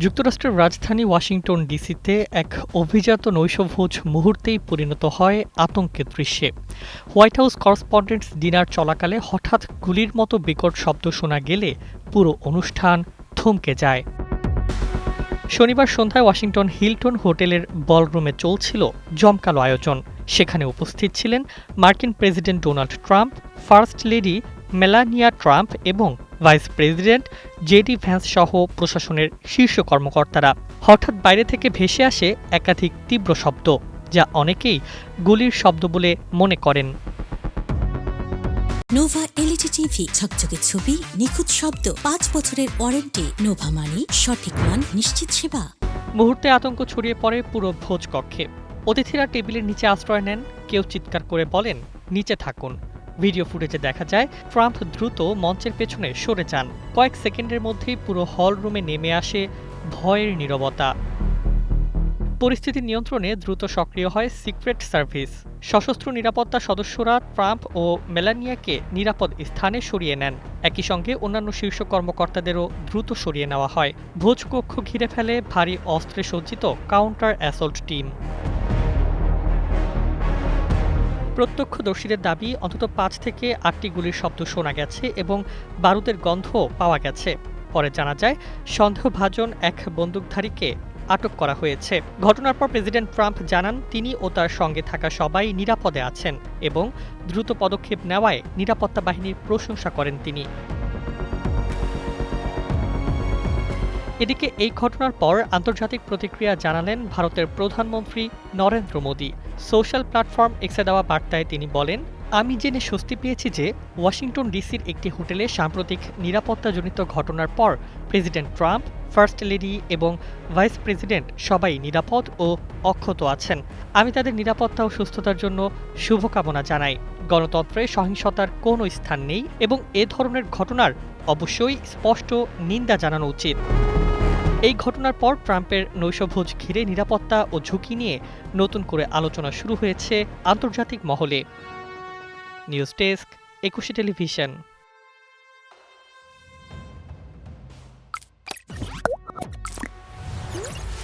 যুক্তরাষ্ট্রের রাজধানী ওয়াশিংটন ডিসিতে এক অভিজাত নৈশভোজ মুহূর্তেই পরিণত হয় আতঙ্কের দৃশ্যে। হোয়াইট হাউস করেসপন্ডেন্টস ডিনার চলাকালে হঠাৎ গুলির মতো বিকট শব্দ শোনা গেলে পুরো অনুষ্ঠান থমকে যায়। শনিবার সন্ধ্যায় ওয়াশিংটন হিলটন হোটেলের বলরুমে চলছিল জমকালো আয়োজন। সেখানে উপস্থিত ছিলেন মার্কিন president Donald Trump, first lady Melania Trump এবং ভাইস প্রেসিডেন্ট জেডি ভ্যান্স সহ প্রশাসনের শীর্ষ কর্মকর্তারা। হঠাৎ বাইরে থেকে ভেসে আসে একাধিক তীব্র শব্দ, যা অনেকেই গুলির শব্দ বলে মনে করেন। নোভা এলইডি টিভি, ঝকঝকে ছবি, নিখুঁত শব্দ, 5 বছরের ওয়ারেন্টি। নোভা মানি সঠিক মান, নিশ্চিত সেবা। মুহূর্তে আতঙ্ক ছড়িয়ে পড়ে পুরো ভোজ কক্ষে। অতিথিরা টেবিলের নিচে আশ্রয় নেন, কেউ চিৎকার করে বলেন, নিচে থাকুন। ভিডিও ফুটেজে দেখা যায় ট্রাম্প দ্রুত মঞ্চের পেছনে সরে যান। কয়েক সেকেন্ডের মধ্যেই পুরো হল রুমে নেমে আসে ভয়ের নীরবতা। পরিস্থিতি নিয়ন্ত্রণে দ্রুত সক্রিয় হয় সিক্রেট সার্ভিস। সশস্ত্র নিরাপত্তা সদস্যরা ট্রাম্প ও মেলানিয়াকে নিরাপদ স্থানে সরিয়ে নেন। একই সঙ্গে অন্যান্য শীর্ষ কর্মকর্তাদেরও দ্রুত সরিয়ে নেওয়া হয়। ভোজকক্ষ ঘিরে ফেলে ভারী অস্ত্রে সজ্জিত কাউন্টার অ্যাসল্ট টিম। প্রত্যক্ষদর্শীদের দাবি অন্তত 5 থেকে 8টি গুলির শব্দ শোনা গেছে এবং বারুদের গন্ধ পাওয়া গেছে। পরে জানা যায় সন্দেহভাজন এক বন্দুকধারীকে আটক করা হয়েছে। ঘটনার পর প্রেসিডেন্ট ট্রাম্প জানান তিনি ও তার সঙ্গে থাকা সবাই নিরাপদে আছেন এবং দ্রুত পদক্ষেপ নেওয়ায় নিরাপত্তা বাহিনীর প্রশংসা করেন তিনি। এদিকে এই ঘটনার পর আন্তর্জাতিক প্রতিক্রিয়া জানালেন ভারতের প্রধানমন্ত্রী নরেন্দ্র মোদী। সোশ্যাল প্ল্যাটফর্ম এক্সে দেওয়া বার্তায় তিনি বলেন, আমি জেনে স্বস্তি পেয়েছি যে ওয়াশিংটন ডিসির একটি হোটেলে সাম্প্রতিক নিরাপত্তাজনিত ঘটনার পর প্রেসিডেন্ট ট্রাম্প, ফার্স্ট লেডি এবং ভাইস প্রেসিডেন্ট সবাই নিরাপদ ও অক্ষত আছেন। আমি তাদের নিরাপত্তা ও সুস্থতার জন্য শুভকামনা জানাই। গণতন্ত্রে সহিংসতার কোনো স্থান নেই এবং এ ধরনের ঘটনার অবশ্যই স্পষ্ট নিন্দা জানানো উচিত। এই ঘটনার পর ট্রাম্পের নৈশভোজ ঘিরে নিরাপত্তা ও ঝুঁকি নিয়ে নতুন করে আলোচনা শুরু হয়েছে আন্তর্জাতিক মহলে। News desk, 21 television.